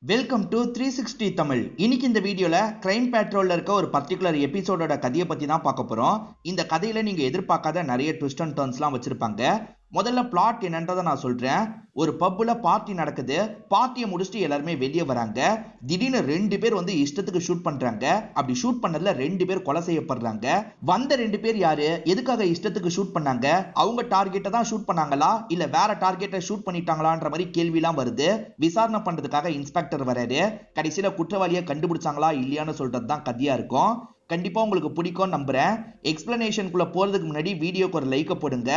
Welcome to 360 Tamil. இன்னைக்கு இந்த வீடியோல கிரைம் பேட்ரோல்ல இருக்க ஒரு பர்டிகுலர் எபிசோடோட கதையை பத்தி தான் பார்க்க போறோம். இந்த கதையில நீங்க எதிர்பார்க்காத நிறைய ட்விஸ்ட் அண்ட் டர்ன்ஸ்லாம் வச்சிருப்பாங்க. முதல்ல பிளாட் என்னன்றதை நான் சொல்றேன். ஒரு பப்ல பார்ட்டி நடக்குது. பார்ட்டியை முடிச்சுட்டு எல்லாருமே வெளியே வராங்க. திடீர்னு ரெண்டு பேர் வந்து இஷ்டத்துக்கு ஷூட் பண்றாங்க. அப்படி ஷூட் பண்ணதுல ரெண்டு பேர் கொலை செய்யப்படுறாங்க. வந்த ரெண்டு பேர் யாரு, எதுக்காக இஷ்டத்துக்கு ஷூட் பண்ணாங்க, அவங்க டார்கெட்டை தான் ஷூட் பண்ணாங்களா இல்ல வேற டார்கெட்டை ஷூட் பண்ணிட்டாங்களான்ற மாதிரி கேள்விலாம் வருது. விசாரணை பண்றதுக்காக இன்ஸ்பெக்டர் வராரு. கடைசியில குற்றவாளியை கண்டுபிடிச்சாங்களா இல்லையான்னு சொல்றது தான் கதையா இருக்கும். கண்டிப்பா உங்களுக்கு பிடிக்கும் நம்புறேன். எக்ஸ்பிளனேஷனுக்குள்ள போறதுக்கு முன்னாடி வீடியோக்கு ஒரு லைக் போடுங்க.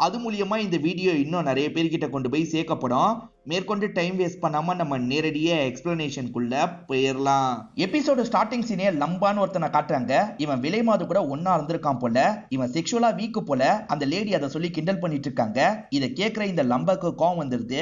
அது மூலியமா இந்த வீடியோ இன்னும் நிறைய பேர்கிட்ட கொண்டு போய் சேர்க்கப்படும். மேற்கொண்டு டைம் வேஸ்ட் பண்ணாம நம்ம நேரடியா எக்ஸ்பிளனேஷனுக்குள்ள போயிடலாம். எபிசோடு ஸ்டார்டிங் சீனே லம்பான்னு ஒருத்தனை காட்டுறாங்க. இவன் விலை மாது கூட ஒன்னா இருந்திருக்கான் போல. இவன் செக்ஷுவலா வீக்கு போல. அந்த லேடி அதை சொல்லி கிண்டல் பண்ணிட்டு இருக்காங்க. இதை கேட்கிற இந்த லம்பாக்கு கோவம் வந்துருது.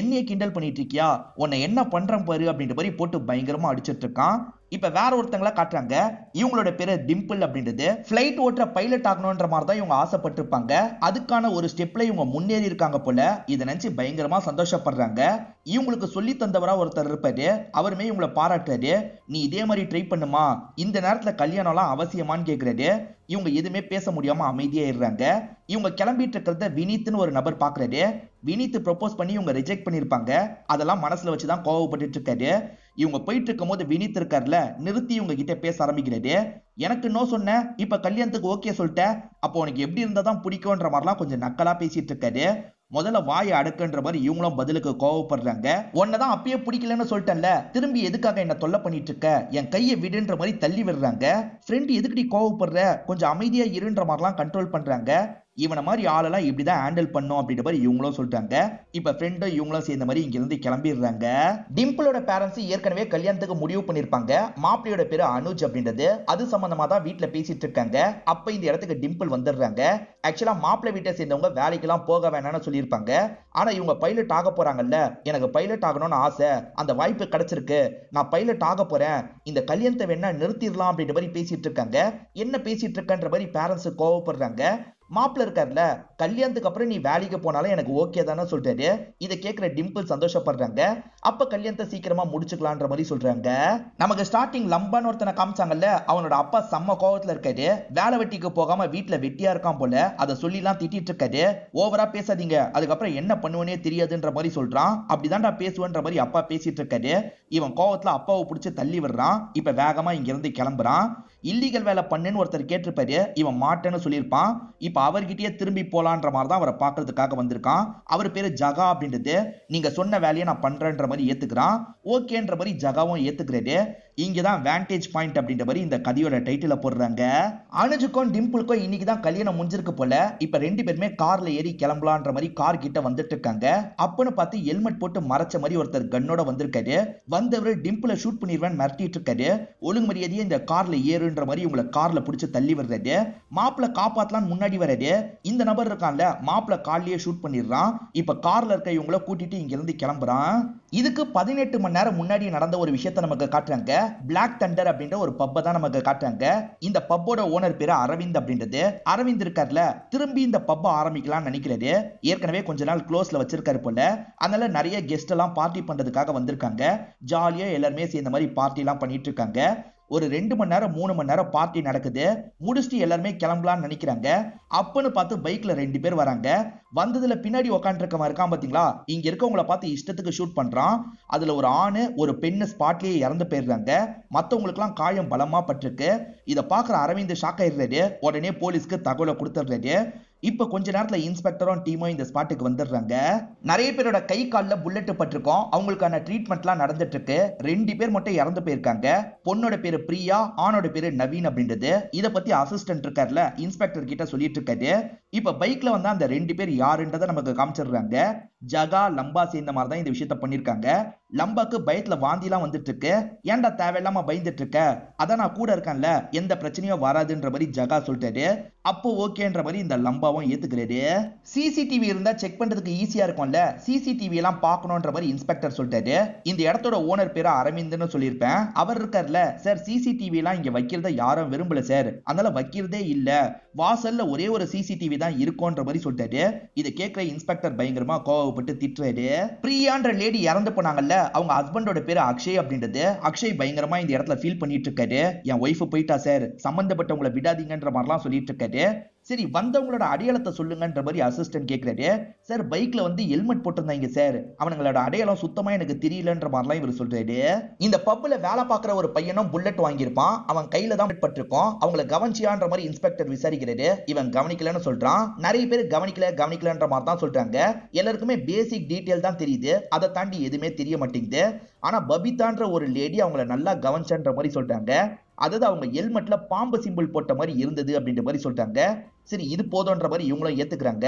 என்னைய கிண்டல் பண்ணிட்டு இருக்கியா, உன்னை என்ன பண்றேன் பாரு அப்படின்ற மாதிரி போட்டு பயங்கரமா அடிச்சிட்டு இருக்கான். இப்ப வேற ஒருத்தங்களா காட்டுறாங்க. இவங்களோட பேரு டிம்பிள் அப்படின்றது. பிளைட் ஓட்டுற பைலட் ஆகணும்ன்ற மாதிரி தான் இவங்க ஆசைப்பட்டிருப்பாங்க. அதுக்கான ஒரு ஸ்டெப்ல இவங்க முன்னேறி இருக்காங்க போல. இதை நினைச்சு பயங்கரமா சந்தோஷப்படுறாங்க. இவங்களுக்கு சொல்லி தந்தவரா ஒருத்தர் இருப்பாரு. அவருமே இவங்களை பாராட்டுறாரு. நீ இதே மாதிரி ட்ரை பண்ணுமா, இந்த நேரத்துல கல்யாணம்லாம் அவசியமான்னு கேக்குறாரு. இவங்க எதுவுமே பேச முடியாம அமைதியா இருறாங்க. இவங்க கிளம்பிட்டு இருக்கிறத வினீத்னு ஒரு நபர் பாக்குறாரு. வினீத் ப்ரொபோஸ் பண்ணி இவங்க ரிஜெக்ட் பண்ணிருப்பாங்க. அதெல்லாம் மனசுல வச்சுதான் கோவப்பட்டு இருக்காரு. இவங்க போயிட்டு இருக்கும் போது வினீத் இருக்காருல, நிறுத்தி இவங்க கிட்ட பேச ஆரம்பிக்கிறாரு. எனக்கு நோ சொன்ன, இப்ப கல்யாணத்துக்கு ஓகே சொல்லிட்ட, அப்போ உனக்கு எப்படி இருந்தாதான் பிடிக்கும்ன்ற மாதிரிலாம் கொஞ்சம் நக்கலா பேசிட்டு இருக்காரு. முதல்ல வாயை அடக்குன்ற மாதிரி இவங்களும் பதிலுக்கு கோவப்படுறாங்க. உன்னதான் அப்பயே பிடிக்கலன்னு சொல்லிட்டேன்ல, திரும்பி எதுக்காக என்ன தொல்லை பண்ணிட்டு இருக்க, என் கையை விடுன்ற மாதிரி தள்ளி விடுறாங்க. ஃப்ரெண்ட் எதுக்கடி கோவப்படுற, கொஞ்சம் அமைதியா இருன்ற மாதிரிலாம் கண்ட்ரோல் பண்றாங்க. இவனை மாதிரி ஆளெல்லாம் இப்படிதான் ஹேண்டில் பண்ணும் அப்படின்ற மாதிரி இவங்களும் சொல்றாங்க. இப்ப ஃப்ரெண்டும் இவங்களும் சேர்ந்த மாதிரி இங்க இருந்து கிளம்பிடுறாங்க. டிம்பிளோட பேரண்ட்ஸ் ஏற்கனவே கல்யாணத்துக்கு முடிவு பண்ணிருப்பாங்க. மாப்பிள்ளையோட பேரு அனுஜ் அப்படின்றது. அது சம்பந்தமா தான் வீட்டுல பேசிட்டு இருக்காங்க. அப்ப இந்த இடத்துக்கு டிம்பிள் வந்துடுறாங்க. ஆக்சுவலா மாப்பிள்ளை வீட்டை சேர்ந்தவங்க வேலைக்கெல்லாம் போக வேணாம்னு சொல்லியிருப்பாங்க. ஆனா இவங்க பைலட் ஆக போறாங்கல்ல, எனக்கு பைலட் ஆகணும்னு ஆசை, அந்த வாய்ப்பு கிடைச்சிருக்கு, நான் பைலட் ஆக போறேன், இந்த கல்யாணத்தை வேணா நிறுத்திடலாம் அப்படின்ற மாதிரி பேசிட்டு இருக்காங்க. என்ன பேசிட்டு இருக்கன்ற மாதிரி பேரண்ட்ஸ் கோவப்படுறாங்க. மாப்பிள்ள இருக்காருல, கல்யாணத்துக்கு அப்புறம் நீ வேலைக்கு போனாலும் எனக்கு ஓகே தானே சொல்றாரு. இதை கேட்கிற டிம்பிள் சந்தோஷப்படுறாங்க. அப்ப கல்யாணத்தை சீக்கிரமா முடிச்சுக்கலான்ற மாதிரி சொல்றாங்க. நமக்கு ஸ்டார்டிங் லம்பான்னு ஒருத்தனை காமிச்சாங்கல்ல, அவனோட அப்பா செம்ம கோவத்துல இருக்காரு. வேலை வெட்டிக்கு போகாம வீட்டுல வெட்டியா இருக்கான் போல. அதை சொல்லி எல்லாம் திட்டிட்டு இருக்காரு. ஓவரா பேசாதீங்க, அதுக்கப்புறம் என்ன பண்ணுவனே தெரியாதுன்ற மாதிரி சொல்றான். அப்படிதான்டா பேசுவேன்ற மாதிரி அப்பா பேசிட்டு இருக்காரு. இவன் கோவத்துல அப்பாவை பிடிச்சு தள்ளி விடுறான். இப்ப வேகமா இங்க இருந்து கிளம்புறான். இல்லீகல் வேலை பண்ணுன்னு ஒருத்தர் கேட்டிருப்பாரு. இவன் மாட்டேன்னு சொல்லியிருப்பான். இப்ப அவர்கிட்டயே திரும்பி போலான்ற மாதிரி தான் அவரை பார்க்கறதுக்காக வந்திருக்கான். அவர் பேரு ஜகா அப்படின்றது. நீங்க சொன்ன வேலையை நான் பண்றேன்ற மாதிரி ஏத்துக்கிறான். ஓகேன்ற மாதிரி ஜகாவும் ஏத்துக்கிறாரு. இங்கதான் வேண்டேஜ் பாயிண்ட் அப்படின்ற மாதிரி இந்த கதையோட டைட்டில போடுறாங்க. அனுஜுக்கும் டிம்பிளுக்கும் இன்னைக்கு தான் கல்யாணம் முடிஞ்சிருக்கு போல. இப்ப ரெண்டு பேருமே கார்ல ஏறி கிளம்பலான்ற மாதிரி கார் கிட்ட வந்துட்டு இருக்காங்க. அப்பன்னு பார்த்து ஹெல்மெட் போட்டு மறைச்ச மாதிரி ஒருத்தர் கன்னோட வந்திருக்காரு. வந்தவர் டிம்பிளை ஷூட் பண்ணிடுவேன் மிரட்டிட்டு இருக்காரு. ஒழுங்கு மரியாதையே இந்த கார்ல ஏறுன்ற மாதிரி உங்களை கார்ல பிடிச்சு தள்ளி விடுறாரு. மாப்பிள்ள காப்பாத்தலாம் முன்னாடி வராரு. இந்த நபர் இருக்கான்ல, மாப்பிள்ள கார்லயே ஷூட் பண்ணிடுறான். இப்ப கார்ல இருக்க இவங்கள கூட்டிட்டு இங்க இருந்து கிளம்புறான். இதுக்கு 18 மணி நேரம் முன்னாடி நடந்த ஒரு விஷயத்தை நமக்கு காட்டுறாங்க. பிளாக் தண்டர் அப்படின்ற ஒரு பப்பை தான் நமக்கு காட்டுறாங்க. இந்த பப்போட ஓனர் பேரு அரவிந்த் அப்படின்றது. அரவிந்த் இருக்கார்ல, திரும்பி இந்த பப்பை ஆரம்பிக்கலாம்னு நினைக்கிறாரு. ஏற்கனவே கொஞ்ச நாள் க்ளோஸ்ல வச்சிருக்காரு போல. அதனால நிறைய கெஸ்ட் எல்லாம் பார்ட்டி பண்றதுக்காக வந்திருக்காங்க. ஜாலியா எல்லாருமே சேர்ந்த மாதிரி பார்ட்டி எல்லாம் பண்ணிட்டு இருக்காங்க. ஒரு 2 மணி நேரம் 3 மணி நேரம் பார்ட்டி நடக்குது. முடிச்சுட்டு எல்லாருமே கிளம்பலாம்னு நினைக்கிறாங்க. அப்பன்னு பார்த்து பைக்ல 2 பேர் வராங்க. வந்ததுல பின்னாடி உட்காந்துருக்கவன் இருக்கான் பாத்தீங்களா, இங்க இருக்கவங்கள பார்த்து இஷ்டத்துக்கு ஷூட் பண்றான். அதுல ஒரு ஆணு ஒரு பெண்ணு ஸ்பாட்லயே இறந்து போயிடுறாங்க. மத்தவங்களுக்கு எல்லாம் காயம் பலமா பட்டிருக்கு. இதை பாக்குற அரவிந்த் ஷாக் ஆயிடுறாரு. உடனே போலீஸ்க்கு தகவலை கொடுத்துடுறாரு. இப்ப கொஞ்ச நேரத்துல இன்ஸ்பெக்டரும் டீமும் இந்த ஸ்பாட்டுக்கு வந்துடுறாங்க. நிறைய பேரோட கை கால்ல புல்லட் பட்டிருக்கோம். அவங்களுக்கான ட்ரீட்மெண்ட்லாம் நடந்துட்டு இருக்கு. 2 பேர் மட்டும் இறந்து போயிருக்காங்க. பொண்ணோட பேரு பிரியா, ஆணோட பேரு நவீன் அப்படின்றது. இத பத்தி அசிஸ்டன்ட் இருக்காருல, இன்ஸ்பெக்டர் கிட்ட சொல்லிட்டு இருக்காரு. இப்ப பைக்ல வந்து அந்த 2 பேர் யாருன்றதை நமக்கு காமிச்சிடுறாங்க. ஜகா லம்பா சேர்ந்த மாதிரி தான் இந்த விஷயத்த பண்ணிருக்காங்க. லம்பாக்கு பயத்துல வாந்திலாம் வந்துட்டு இருக்கு. ஏன்டா தேவையில்லாம பயந்துட்டு இருக்க, அதான் நான் கூட இருக்கேன்ல, எந்த பிரச்சனையும் வராதுன்ற மாதிரி ஜகா சொல்லிட்டாரு. அப்போ ஓகேன்ற மாதிரி இந்த லம்பாவும் ஏத்துக்கிறாரு. சிசிடிவி இருந்தா செக் பண்றதுக்கு ஈஸியா இருக்கும்ல, சிசிடிவி எல்லாம் பார்க்கணும்ன்ற மாதிரி இன்ஸ்பெக்டர் சொல்லிட்டாரு. இந்த இடத்தோட ஓனர் பேரு அரவிந்த்னு சொல்லியிருப்பேன். அவர் இருக்கார்ல, சார் சிசிடிவி எல்லாம் இங்க வைக்கிறத யாரும் விரும்பல சார், அதனால வைக்கிறதே இல்ல, வாசல்ல ஒரே ஒரு சிசிடிவி தான் இருக்கும்ன்ற மாதிரி சொல்லிட்டாரு. இதை கேட்கிற இன்ஸ்பெக்டர் பயங்கரமா கோவப்பட்டு திட்டுறாரு. பிரியான்ற லேடி இறந்து போனாங்கல்ல, அவங்க ஹஸ்பண்டோட பேரு அக்ஷய் அப்படின்றது. அக்ஷய் பயங்கரமா இந்த இடத்துல ஃபீல் பண்ணிட்டு இருக்காரு. என் ஒய்ஃப் போயிட்டா சார், சம்பந்தப்பட்டவங்களை விடாதீங்கன்ற மாதிரிலாம் சொல்லிட்டு இருக்காரு. சரி, வந்தவங்களோட அடையாளத்தை சொல்லுங்கன்ற மாதிரி அசிஸ்டன்ட் கேட்கிறாரு. சார் பைக்ல வந்து ஹெல்மெட் போட்டிருந்தாங்க சார், அவங்களோட அடையாளம் சுத்தமா எனக்கு தெரியலன்ற மாதிரிலாம் இவர் சொல்றாரு. இந்த பப்ல வேலை பார்க்குற ஒரு பையனும் புல்லட் வாங்கியிருப்பான், அவன் கையில தான் பட்டிருக்கும். அவங்கள கவனிச்சியான்ற மாதிரி இன்ஸ்பெக்டர் விசாரிக்கிறாரு. இவன் கவனிக்கலன்னு சொல்றான். நிறைய பேர் கவனிக்கலன்ற மாதிரி தான் சொல்றாங்க. எல்லாருக்குமே பேசிக் டீடைல் தான் தெரியுது, அதை தாண்டி எதுவுமே தெரிய மாட்டேங்குது. ஆனா பபிதான்ற ஒரு லேடி அவங்கள நல்லா கவனிச்சன்ற மாதிரி சொல்றாங்க. அதாவது அவங்க ஹெல்மெட்ல பாம்பு சிம்பிள் போட்ட மாதிரி இருந்தது அப்படின்ற மாதிரி சொல்றாங்க. சரி, இது போதும்ன்ற மாதிரி இவங்களும் ஏத்துக்கிறாங்க.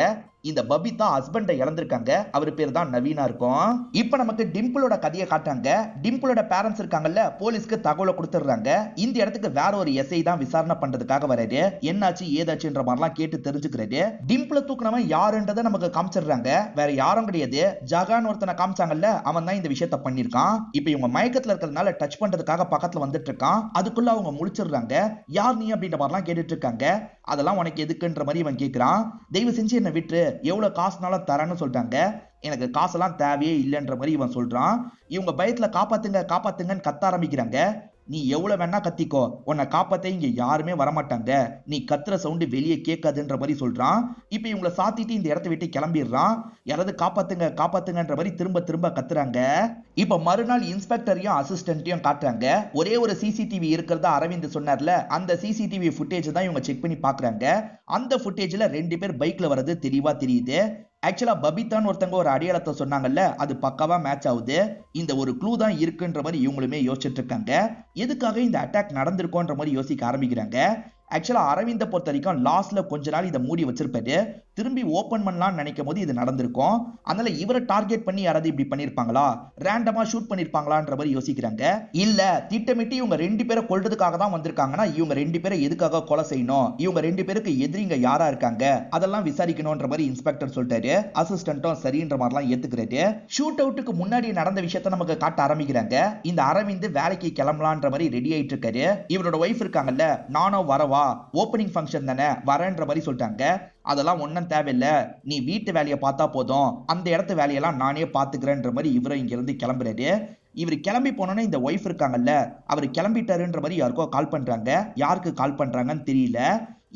இந்த பபிதா ஹஸ்பண்டை இழந்திருக்காங்க, அவர் பேர் தான் நவீனா இருக்கும். இப்ப நமக்கு டிம்பிளோட கதையை காட்டாங்க. டிம்பிளோட பேரண்ட்ஸ் இருக்காங்கல்ல, போலீஸ்க்கு தகவலை கொடுத்துடுறாங்க. இந்த இடத்துக்கு வேற ஒரு எஸ்ஐ தான் விசாரணை பண்றதுக்காக வராரு. என்னாச்சு ஏதாச்சுன்ற மாதிரிலாம் கேட்டு தெரிஞ்சுக்கிறாரு. டிம்பிள தூக்குனவன் யாருன்றதை நமக்கு காமிச்சிடுறாங்க. வேற யாரும் கிடையாது, ஜகான் ஒருத்தனை காமிச்சாங்கல்ல, அவன் தான் இந்த விஷயத்த பண்ணிருக்கான். இப்ப இவங்க மயக்கத்துல இருக்கிறதுனால டச் பண்றதுக்காக பக்கத்துல வந்துட்டு இருக்கான். அதுக்குள்ள அவங்க முடிச்சிடுறாங்க. யார் நீ அப்படின்ற மாதிரிலாம் கேட்டுட்டு இருக்காங்க. அதெல்லாம் உனக்கு எதுக்குன்ற மாதிரி இவன் கேட்கிறான். தயவு செஞ்சு என்ன விட்டு, எவ்வளவு காசுனாலும் தரேன்னு சொல்றாங்க. எனக்கு காசெல்லாம் தேவையே இல்லைன்ற மாதிரி இவன் சொல்றான். இவங்க பயத்துல காப்பாத்துங்க காப்பாத்துங்கன்னு கத்த ஆரம்பிக்கிறாங்க. நீ எவ்வளவு வேணா கத்திக்கோ, உன்னை காப்பாத்த இங்க யாருமே வரமாட்டாங்க, நீ கத்துற சவுண்டு வெளியே கேட்காதுன்ற மாதிரி சொல்றான். இப்ப இவங்களை சாத்திட்டு இந்த இடத்த விட்டு கிளம்பிடுறான். யாராவது காப்பாத்துங்க காப்பாத்துங்கன்ற மாதிரி திரும்ப திரும்ப கத்துறாங்க. இப்ப மறுநாள் இன்ஸ்பெக்டரையும் அசிஸ்டன்ட்டையும் காட்டுறாங்க. ஒரே ஒரு சிசிடிவி இருக்கிறதா அரவிந்த் சொன்னார்ல, அந்த சிசிடிவி ஃபுட்டேஜ் தான் இவங்க செக் பண்ணி பாக்குறாங்க. அந்த ஃபுட்டேஜ்ல 2 பேர் பைக்ல வர்றது தெளிவா தெரியுது. ஆக்சுவலா பபிதான் ஒருத்தங்க ஒரு அடையாளத்தை சொன்னாங்கல்ல, அது பக்காவா மேட்ச் ஆகுது. இந்த ஒரு க்ளூ தான் இருக்குன்ற மாதிரி இவங்களுமே யோசிச்சுட்டு இருக்காங்க. எதுக்காக இந்த அட்டாக் நடந்திருக்கோன்ற மாதிரி யோசிக்க ஆரம்பிக்கிறாங்க. ஆக்சுவலா அரவிந்த பொறுத்த வரைக்கும் லாஸ்ட்ல கொஞ்ச நாள் இதை மூடி வச்சிருப்பாரு. திரும்பி ஓபன் பண்ணலாம்னு நினைக்கும் போது இது நடந்திருக்கும். அதனால இவரை டார்கெட் பண்ணி யாராவது இப்படி பண்ணிருப்பாங்களா, ரேண்டமா ஷூட் பண்ணிருப்பாங்களான்ற மாதிரி யோசிக்கிறாங்க. இல்ல திட்டமிட்டு இவங்க 2 பேரை கொல்றதுக்காக தான் வந்திருக்காங்கன்னா, இவங்க 2 பேரை எதுக்காக கொலை செய்யணும், இவங்க 2 பேருக்கு எதிரிங்க யாரா இருக்காங்க, அதெல்லாம் விசாரிக்கணும்ன்ற மாதிரி இன்ஸ்பெக்டர் சொல்லிட்டாரு. அசிஸ்டன்ட்டும் சரின்ற மாதிரிலாம் ஏத்துக்கிறாரு. ஷூட் அவுட்டுக்கு முன்னாடி நடந்த விஷயத்த நமக்கு காட்ட ஆரம்பிக்கிறாங்க. இந்த அரவிந்த் வேலைக்கு கிளம்பலான்ற மாதிரி ரெடி ஆயிட்டு இருக்காரு. இவரோட ஒய்ஃப் இருக்காங்கல்ல, நானும் வரவா, ஓப்பனிங் ஃபங்க்ஷன் தானே வரேன்ற மாதிரி சொல்லிட்டாங்க. அதெல்லாம் ஒன்னும் தேவையில்ல, நீ வீட்டு வேலையை பார்த்தா போதும், அந்த இடத்து வேலையெல்லாம் நானே பாத்துக்கிறேன்ற மாதிரி இவரும் இங்க இருந்து கிளம்புறாரு. இவர் கிளம்பி போனோன்னு இந்த ஒய்ஃப் இருக்காங்கல்ல, அவர் கிளம்பிட்டாருன்ற மாதிரி யாருக்கோ கால் பண்றாங்க. யாருக்கு கால் பண்றாங்கன்னு தெரியல.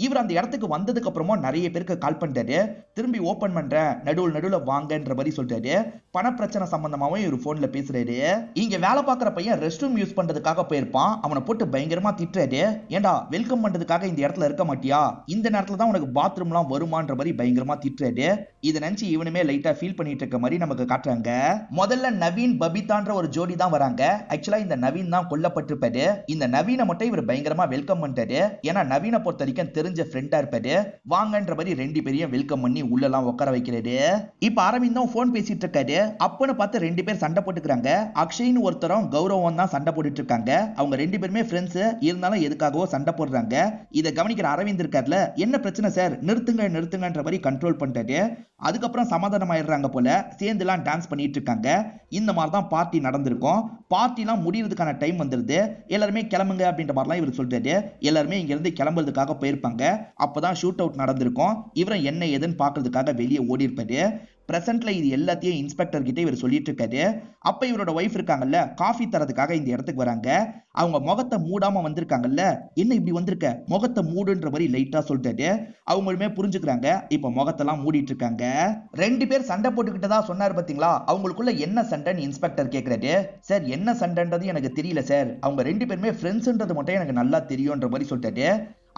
இவர் அந்த இடத்துக்கு வந்ததுக்கு அப்புறமா நிறைய பேருக்கு கால் பண்ணிட்டாரு. திரும்பி ஓபன் பண்ற, நடுவுல வாங்கன்ற மாதிரி சொல்லிட்டாரு. பண பிரச்சனை சம்பந்தமாவும் இவர் போன்ல பேசுறாரு. இங்க வேலை பார்க்குற பையன் ரெஸ்ட் ரூம் யூஸ் பண்றதுக்காக போயிருப்பான். அவனை போட்டு பயங்கரமா திட்டுறாரு. ஏண்டா வெல்கம் பண்றதுக்காக இந்த இடத்துல இருக்க மாட்டியா, இந்த நேரத்துல தான் உனக்கு பாத்ரூம்லாம் வருமான்ற மாதிரி பயங்கரமா திட்டுறாரு. இதை நினைச்சு இவனுமே லைட்டா ஃபீல் பண்ணிட்டு இருக்க மாதிரி நமக்கு காட்டுறாங்க. முதல்ல நவீன் பபிதான்ற ஒரு ஜோடி தான் வராங்க. ஆக்சுவலா இந்த நவீன் தான் கொல்லப்பட்டிருப்பாரு. இந்த நவீனை மட்டும் இவர் பயங்கரமா வெல்கம் பண்ணிட்டாரு. ஏன்னா நவீனை பொறுத்த வரைக்கும் தெரிஞ்ச ஃப்ரெண்டா இருப்பாரு. வாங்கன்ற மாதிரி 2 பேரையும் வெல்கம் பண்ணி உள்ளலாம் உட்கார வைக்கிறாரு. இப்ப அரவிந்தும் போன் பேசிட்டு இருக்காரு. அப்பன்னு பார்த்து 2 பேர் சண்டை போட்டுக்கிறாங்க. அக்ஷய்னு ஒருத்தரும் கௌரவம் தான் சண்டை போட்டுட்டு இருக்காங்க. அவங்க 2 பேருமே ஃப்ரெண்ட்ஸ், இருந்தாலும் எதுக்காகவோ சண்டை போடுறாங்க. இதை கவனிக்கிற அரவிந்த் இருக்கார்ல, என்ன பிரச்சனை சார், நிறுத்துங்கன்ற மாதிரி கண்ட்ரோல் பண்ணிட்டாரு. அதுக்கப்புறம் சமாதானம் ஆயிடுறாங்க போல, சேர்ந்துலாம் டான்ஸ் பண்ணிட்டு இருக்காங்க. இந்த மாதிரி தான் பார்ட்டி நடந்திருக்கும். பார்ட்டிலாம் முடியறதுக்கான டைம் வந்துருது. எல்லாருமே கிளம்புங்க அப்படின்ற மாதிரிலாம் இவர் சொல்றாரு. எல்லாருமே இங்க இருந்து கிளம்புறதுக்காக போயிருப்பாங்க. அப்பதான் ஷூட் அவுட் நடந்திருக்கும். இவரும் என்ன ஏதுன்னு பாக்குறதுக்காக வெளியே ஓடி இருப்பாரு. பிரசன்ட்ல இது எல்லாத்தையும் இன்ஸ்பெக்டர் கிட்ட இவர் சொல்லிட்டு இருக்காரு. அப்ப இவரோட ஒய்ஃப் இருக்காங்கல்ல, காஃபி தரதுக்காக இந்த இடத்துக்கு வராங்க. அவங்க முகத்தை மூடாம வந்திருக்காங்கல்ல, என்ன இப்படி வந்திருக்க, முகத்தை மூடுன்ற மாதிரி லைட்டா சொல்லிட்டாரு. அவங்களுமே புரிஞ்சுக்கிறாங்க. இப்ப முகத்தெல்லாம் மூடிட்டு இருக்காங்க. 2 பேர் சண்டை போட்டுக்கிட்டதா சொன்னார் பாத்தீங்களா, அவங்களுக்குள்ள என்ன சண்டைன்னு இன்ஸ்பெக்டர் கேக்குறாரு. சார் என்ன சண்டைன்றது எனக்கு தெரியல சார், அவங்க 2 பேருமே ஃப்ரெண்ட்ஸ்ன்றது மட்டும் எனக்கு நல்லா தெரியும்ன்ற மாதிரி சொல்லிட்டாரு.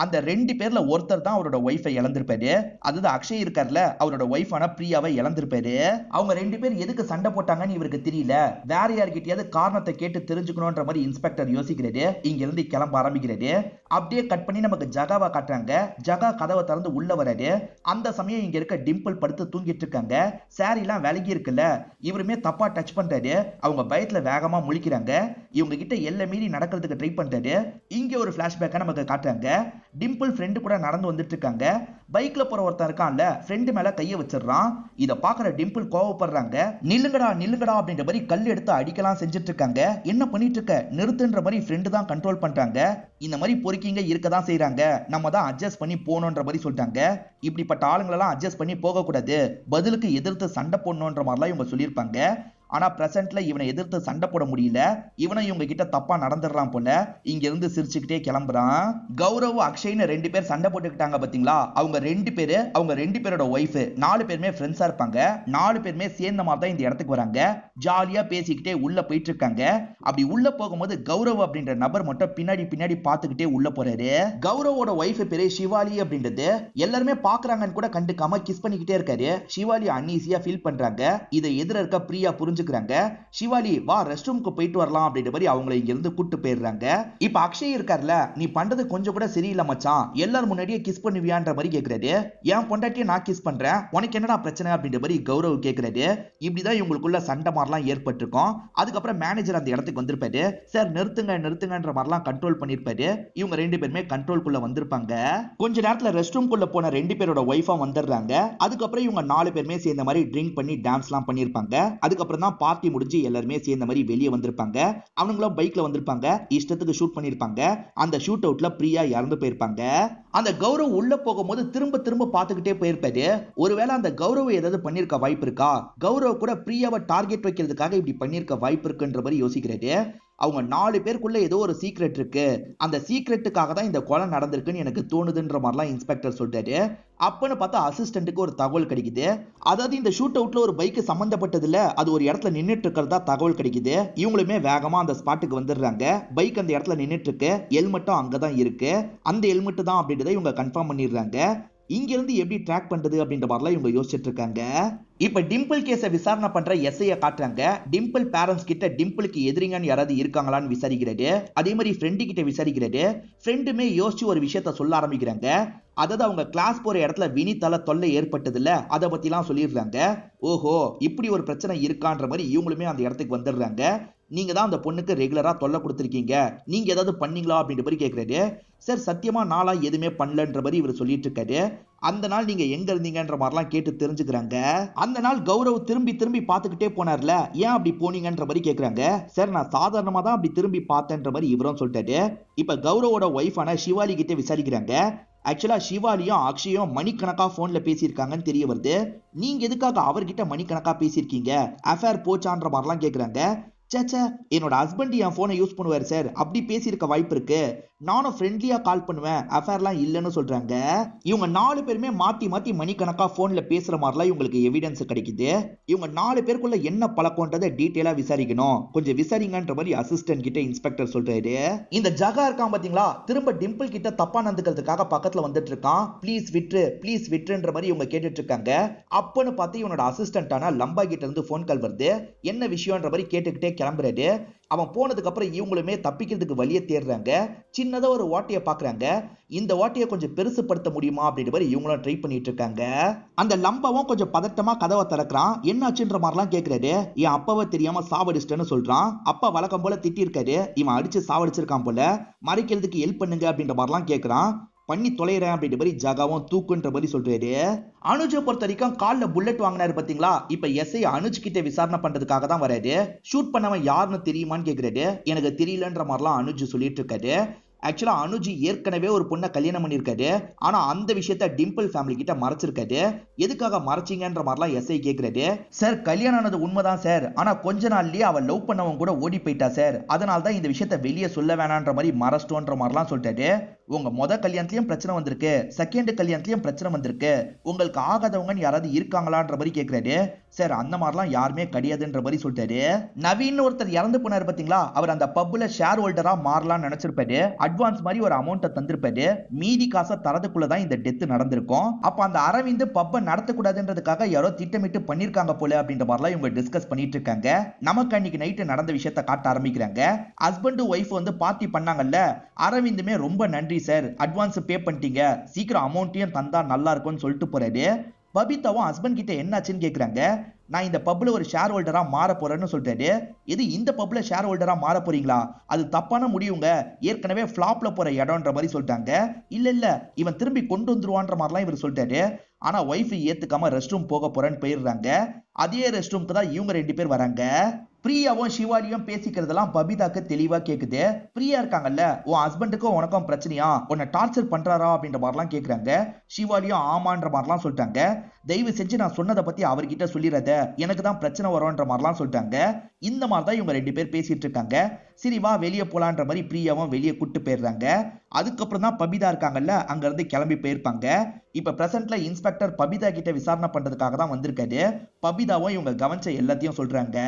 அந்த 2 பேர்ல ஒருத்தர் தான் அவரோட ஒய்ஃபை இழந்திருப்பாரு. அதுதான் அக்ஷய் இருக்கார்ல, அவரோட ஒய்ஃபான பிரியாவை இழந்திருப்பாரு. அவங்க 2 பேர் எதுக்கு சண்டை போட்டாங்கன்னு இவருக்கு தெரியல. வேற யார்கிட்டயாவது காரணத்தை கேட்டு தெரிஞ்சுக்கணும்ன்ற மாதிரி இன்ஸ்பெக்டர் யோசிக்கிறாரு. இங்க இருந்து கிளம்ப ஆரம்பிக்கிறாரு. அப்படியே கட் பண்ணி நமக்கு ஜகாவை காட்டுறாங்க. ஜகா கதவை திறந்து உள்ள வராரு. அந்த சமயம் இங்க இருக்க டிம்பிள் படுத்து தூங்கிட்டு இருக்காங்க. சாரி எல்லாம் விலகி இருக்குல்ல, இவருமே தப்பா டச் பண்றாரு. அவங்க பயத்துல வேகமா முழிக்கிறாங்க. இவங்க கிட்ட எல்லை மீறி நடக்கிறதுக்கு ட்ரை பண்றாரு. இங்க ஒரு பிளாஷ்பேக்கை நமக்கு காட்டுறாங்க. டிம்பிள் ஃப்ரெண்டு கூட நடந்து வந்துட்டு இருக்காங்க. பைக்ல போற ஒருத்தன் இருக்கான்ல, ஃப்ரெண்டு மேல கைய வச்சிடறான். இத பாக்குற டிம்பிள் கோவப்படுறாங்க. நில்லுங்கடா நில்லுங்கடா அப்படின்ற மாதிரி கல் எடுத்து அடிக்கலாம் செஞ்சுட்டு இருக்காங்க. என்ன பண்ணிட்டு இருக்க, நிறுத்துன்ற மாதிரி ஃப்ரெண்டு தான் கண்ட்ரோல் பண்றாங்க. இந்த மாதிரி பொறுக்கிங்க இருக்கதான் செய்யறாங்க, நம்ம தான் அட்ஜஸ்ட் பண்ணி போகணுன்ற மாதிரி சொல்லிட்டாங்க. இப்படிப்பட்ட ஆளுங்களெல்லாம் அட்ஜஸ்ட் பண்ணி போக கூடாது, பதிலுக்கு எதிர்த்து சண்டை போடணுன்ற மாதிரிலாம் இவங்க சொல்லியிருப்பாங்க. ஆனா பிரசன்ட்ல இவனை எதிர்த்து சண்டை போட முடியல. இவனை இவங்க கிட்ட தப்பா நடந்துடுறான் போல. இங்க இருந்து சிரிச்சுக்கிட்டே கிளம்புறான். கௌரவ் அக்ஷய்னு 2 பேர் சண்டை போட்டுக்கிட்டாங்க பாத்தீங்களா, அவங்க 2 பேரோட ஒய்ஃப் 4 பேருமே ஃப்ரெண்ட்ஸா இருப்பாங்க. 4 பேருமே சேர்ந்த மாதிரி தான் இந்த இடத்துக்கு வராங்க. ஜாலியா பேசிக்கிட்டே உள்ள போயிட்டு இருக்காங்க. அப்படி உள்ள போகும்போது கௌரவ் அப்படின்ற நபர் மட்டும் பின்னாடி பார்த்துக்கிட்டே உள்ள போறாரு. கௌரவோட ஒய்ஃப் பேரு சிவாலி அப்படின்றது எல்லாருமே பாக்குறாங்கன்னு கூட கண்டுக்காம கிஸ் பண்ணிக்கிட்டே இருக்காரு. சிவாலி அன்ஈசியா ஃபீல் பண்றாங்க. இதை எதிர இருக்க பிரியா புரிஞ்சுக்கிறாங்க. சிவாலி வா ரெஸ்ட் ரூமுக்கு போயிட்டு வரலாம் அப்படின்ற மாதிரி அவங்களை இங்க இருந்து கூட்டு போயிடுறாங்க. இப்ப அக்ஷய் இருக்கார்ல, நீ பண்றது கொஞ்சம் கூட சரியில்லை மச்சான், எல்லாரும் முன்னாடியே கிஸ் பண்ணுவியான்ற மாதிரி கேக்குறாரு. என் பொண்டாட்டியை நான் கிஸ் பண்றேன், உனக்கு என்னடா பிரச்சனை அப்படின்ற மாதிரி கௌரவ் கேக்குறாரு. இப்படிதான் இவங்களுக்குள்ள சண்டை மாதிரிலாம் ஏற்பட்டிருக்கும். அதுக்கப்புறம் மேனேஜர் அந்த இடத்துக்கு வந்திருப்பாரு. சார் நிறுத்துங்கன்ற மாதிரிலாம் கண்ட்ரோல் பண்ணிருப்பாரு. இவங்க 2 பேருமே கண்ட்ரோல்குள்ள வந்திருப்பாங்க. கொஞ்ச நேரத்துல ரெஸ்ட் ரூம்குள்ள போன 2 பேரோட ஒய்ஃபா வந்துடுறாங்க. அதுக்கப்புறம் இவங்க 4 பேருமே சேர்ந்த மாதிரி ட்ரிங்க் பண்ணி டான்ஸ் எல்லாம் பண்ணிருப்பாங்க. அதுக்கப்புறம் தான் பார்ட்டி முடிஞ்சு எல்லாருமே சேர்ந்த மாதிரி வெளியே வந்திருப்பாங்க. அவங்களும் பைக்ல வந்திருப்பாங்க, இஷ்டத்துக்கு ஷூட் பண்ணிருப்பாங்க. அந்த ஷூட் அவுட்ல பிரியா இறந்து போயிருப்பாங்க. அந்த கௌரவ் உள்ள போகும்போது திரும்ப பார்த்துக்கிட்டே போயிருப்பாரு. ஒருவேளை அந்த கௌரவ் ஏதாவது பண்ணிருக்க வாய்ப்பு இருக்கா, கௌரவ் கூட பிரியாவை டார்கெட் வைக்கிறதுக்காக இப்படி பண்ணிருக்க வாய்ப்பு இருக்குன்ற மாதிரி யோசிக்கிறாரு. அவங்க 4 பேருக்குள்ள ஏதோ ஒரு சீக்ரெட் இருக்கு, அந்த சீக்ரெட்டுக்காக தான் இந்த கொலை நடந்திருக்குன்னு எனக்கு தோணுதுன்ற மாதிரிலாம் இன்ஸ்பெக்டர் சொல்றாரு. அப்பன்னு பார்த்தா அசிஸ்டன்ட்டுக்கு ஒரு தகவல் கிடைக்குது. அதாவது இந்த ஷூட் அவுட்ல ஒரு பைக் சம்பந்தப்பட்டதுல அது ஒரு இடத்துல நின்னுட்டு இருக்கிறதா தகவல் கிடைக்குது. இவங்களுமே வேகமா அந்த ஸ்பாட்டுக்கு வந்துடுறாங்க. பைக் அந்த இடத்துல நின்னுட்டு இருக்கு, ஹெல்மெட்டும் அங்கதான் இருக்கு. அந்த ஹெல்மெட் தான் அப்படின்றத இவங்க கன்ஃபார்ம் பண்ணிடுறாங்க. இங்க இருந்து எப்படி ட்ராக் பண்றது அப்படின்ற மாதிரிலாம் இவங்க யோசிச்சுட்டு இருக்காங்க. இப்ப டிம்பிள் கேஸை விசாரணை பண்ற எஸ்ஐய காட்டுறாங்க. டிம்பிள் பேரண்ட்ஸ் கிட்ட டிம்பிளுக்கு எதிரிங்கன்னு யாராவது இருக்காங்களான்னு விசாரிக்கிறது. அதே மாதிரி ஃப்ரெண்டு கிட்ட விசாரிக்கிறது. ஃப்ரெண்டுமே யோசிச்சு ஒரு விஷயத்த சொல்ல ஆரம்பிக்கிறாங்க. அதாவது அவங்க கிளாஸ் போற இடத்துல வினிதால தொல்லை ஏற்பட்டது இல்ல, அதை பத்தி எல்லாம் சொல்லிடுறாங்க. ஓஹோ இப்படி ஒரு பிரச்சனை இருக்கான்ற மாதிரி இவங்களுமே அந்த இடத்துக்கு வந்துடுறாங்க. நீங்க தான் அந்த பொண்ணுக்கு ரெகுலரா தொல்லை கொடுத்துருக்கீங்க, நீங்க ஏதாவது பண்ணீங்களா அப்படின்ற மாதிரி கேட்கறாரு. சார் சத்தியமா நாளா எதுவுமே பண்ணலன்ற மாதிரி இவர் சொல்லிட்டு இருக்காரு. அந்த நாள் நீங்க எங்க இருந்தீங்கன்ற மாதிரிலாம் கேட்டு தெரிஞ்சுக்கிறாங்க. அந்த நாள் கௌரவ் திரும்பி பார்த்துக்கிட்டே போனார்ல, ஏன் அப்படி போனீங்கன்ற மாதிரி கேட்கறாங்க. சார் நான் சாதாரணமா தான் அப்படி திரும்பி பார்த்தேன்ற மாதிரி இவரும் சொல்லிட்டாரு. இப்ப கௌரவோட ஒய்ஃபான சிவாலி கிட்ட விசாரிக்கிறாங்க. ஆக்சுவலா சிவாலியும் அக்ஷயும் மணிக்கணக்கா போன்ல பேசியிருக்காங்கன்னு தெரிய வருது. நீங்க எதுக்காக அவர்கிட்ட மணிக்கணக்கா பேசியிருக்கீங்க, அஃபேர் போச்சான்ற மாதிரிலாம் கேட்கறாங்க. சேச்சா என்னோட ஹஸ்பண்ட் என் போனை யூஸ் பண்ணுவார் சார், அப்படி பேசியிருக்க வாய்ப்பு இருக்கு, நானும் ஃப்ரெண்ட்லியா கால் பண்ணுவேன், அஃபேர்லாம் இல்லைன்னு சொல்றாங்க. இவங்க 4 பேருமே மாத்தி மணிக்கணக்கா போன்ல பேசுற மாதிரிலாம் இவங்களுக்கு எவிடன்ஸ் கிடைக்குது. இவங்க 4 பேருக்குள்ள என்ன பழக்கம்ன்றதை டீட்டெயிலா விசாரிக்கணும், கொஞ்சம் விசாரிங்கன்ற மாதிரி அசிஸ்டன்ட் கிட்ட இன்ஸ்பெக்டர் சொல்றாரு. இந்த ஜகா இருக்கான் பாத்தீங்களா, திரும்ப டிம்பிள் கிட்ட தப்பா நடந்துக்கிறதுக்காக பக்கத்துல வந்துட்டு இருக்கான். ப்ளீஸ் விட்டுன்ற மாதிரி இவங்க கேட்டுட்டு இருக்காங்க. அப்பன்னு பார்த்து இவனோட அசிஸ்டன்டான லம்பா கிட்ட இருந்து போன் கால் வருது. என்ன விஷயம்ன்ற மாதிரி கேட்டுக்கிட்டே கிளம்புறாரு. அவன் போனதுக்கு அப்புறம் இவங்களுமே தப்பிக்கிறதுக்கு வழியை தேடுறாங்க. சின்னதா ஒரு ஓட்டையை பாக்குறாங்க. இந்த ஓட்டையை கொஞ்சம் பெருசுப்படுத்த முடியுமா அப்படின்ற மாதிரி இவங்களும் ட்ரை பண்ணிட்டு இருக்காங்க. அந்த லம்பாவும் கொஞ்சம் பதட்டமா கதவை திறக்கிறான். என்னாச்சுன்ற மாதிரிலாம் கேட்கறாரு. என் அப்பாவை தெரியாம சாவடிச்சிட்டேன்னு சொல்றான். அப்பா வழக்கம் போல திட்டி இருக்காரு, இவன் அடிச்சு சாவடிச்சிருக்கான் போல, மறைக்கிறதுக்கு ஹெல்ப் பண்ணுங்க அப்படின்ற மாதிரிலாம் கேட்கறான். பண்ணி தொலைறேன் அப்படின்ற மாதிரி ஜகாவும் தூக்குன்ற மாதிரி சொல்றாரு. அனுஜை பொறுத்த வரைக்கும் காலில் புல்லட் வாங்கினாரு பாத்தீங்களா, இப்ப எஸ்ஐ அனுஜ் கிட்ட விசாரணை பண்றதுக்காக தான் வராரு. ஷூட் பண்ணவன் யாருன்னு தெரியுமான்னு கேட்கறாரு. எனக்கு தெரியலன்ற மாதிரிலாம் அனுஜ் சொல்லிட்டு இருக்காரு. ஆக்சுவலா அனுஜி ஏற்கனவே ஒரு பொண்ணை கல்யாணம் பண்ணிருக்காரு. ஆனா அந்த விஷயத்த டிம்பிள் ஃபேமிலி கிட்ட மறைச்சிருக்காரு. எதுக்காக மறைச்சிங்கன்ற மாதிரிலாம் எஸ்ஐ கேக்குறாரு. சார் கல்யாணம் ஆனது உண்மைதான் சார், ஆனா கொஞ்ச நாள்லயே அவ லவ் பண்ணவங்க கூட ஓடி போயிட்டா சார், அதனால தான் இந்த விஷயத்த வெளியே சொல்ல வேணான்ற மாதிரி மறைச்சிட்டோன்ற மாதிரிலாம் சொல்லிட்டாரு. உங்க முத கல்யாணத்திலயும் பிரச்சனை வந்திருக்கு, செகண்ட் கல்யாணத்திலயும் பிரச்சனை வந்திருக்கு, உங்களுக்கு ஆகாதவங்கன்னு யாராவது இருக்காங்களான்ற மாதிரி கேட்கிறாரு. சார் அந்த மாதிரிலாம் யாருமே கிடையாதுன்ற மாதிரி சொல்லிட்டாரு. நவீன் ஒருத்தர் இறந்து போனாரு பாத்தீங்களா, அவர் அந்த பப்ல ஷேர் ஹோல்டரா மாறலாம்னு நினைச்சிருப்பாரு. அட்வான்ஸ் மாதிரி ஒரு அமௌண்ட்டை தந்திருப்பாரு. மீதி காசை தரதுக்குள்ளதான் இந்த டெத் நடந்திருக்கும். அப்ப அந்த அரவிந்த் பப்பை நடத்தக்கூடாதுன்றதுக்காக யாரோ திட்டமிட்டு பண்ணிருக்காங்க போல அப்படின்ற மாதிரிலாம் இவங்க டிஸ்கஸ் பண்ணிட்டு இருக்காங்க. நமக்கு அன்னைக்கு நைட்டு நடந்த விஷயத்த காட்ட ஆரம்பிக்கிறாங்க. ஹஸ்பண்ட் ஒய்ஃப் வந்து பார்ட்டி பண்ணாங்கல்ல, அரவிந்துமே ரொம்ப நன்றி சார், அட்வான்ஸ் பே பண்ணிட்டீங்க, சீக்கிரம் அமௌண்ட்டையும் தந்தா நல்லா இருக்கும்னு சொல்லிட்டு போறாரு. பபிதாவும் ஹஸ்பண்ட் கிட்ட என்னாச்சுன்னு கேக்குறாங்க. நான் இந்த பப்ல ஒரு ஷேர் ஹோல்டரா மாற போறேன்னு சொல்லிட்டாரு. இது இந்த பப்ல ஷேர் ஹோல்டரா மாற போறீங்களா? அது தப்பான முடிவுங்க, ஏற்கனவே ஃபிளாப்ல போற இடம்ன்ற மாதிரி சொல்லிட்டாங்க. இல்ல இவன் திரும்பி கொண்டு வந்துருவான்ற மாதிரிலாம் இவர் சொல்லிட்டாரு. ஆனா ஒய்ஃப் ஏத்துக்காம ரெஸ்ட் ரூம் போக போறேன்னு போயிடுறாங்க. அதே ரெஸ்ட் ரூம்க்கு தான் இவங்க 2 பேர் வராங்க. பிரியாவும் சிவாலியும் பேசிக்கிறதெல்லாம் பபிதாக்கு தெளிவா கேக்குது. பிரியா இருக்காங்கல்ல, உன் ஹஸ்பண்டுக்கும் உனக்கும் பிரச்சனையா, உன்னை டார்ச்சர் பண்றாரா அப்படின்ற மாதிரிலாம் கேக்குறாங்க. சிவாலியும் ஆமான்ற மாதிரிலாம் சொல்லிட்டாங்க. தயவு செஞ்சு நான் சொன்னதை பத்தி அவர்கிட்ட சொல்லிடாத, எனக்கு தான் பிரச்சனை வரும்ன்ற மாதிரிலாம் சொல்லிட்டாங்க. இந்த மாதிரி தான் இவங்க 2 பேர் பேசிட்டு இருக்காங்க. சரி வா வெளியே போலான்ற மாதிரி பிரியாவும் வெளியே கூட்டு போயிடுறாங்க. அதுக்கப்புறம் தான் பபிதா இருக்காங்கல்ல, அங்க இருந்து கிளம்பி போயிருப்பாங்க. இப்ப பிரசன்ட்ல இன்ஸ்பெக்டர் பபிதா கிட்ட விசாரணை பண்றதுக்காக தான் வந்திருக்காரு. பபிதாவும் இவங்க கவனிச்ச எல்லாத்தையும் சொல்றாங்க.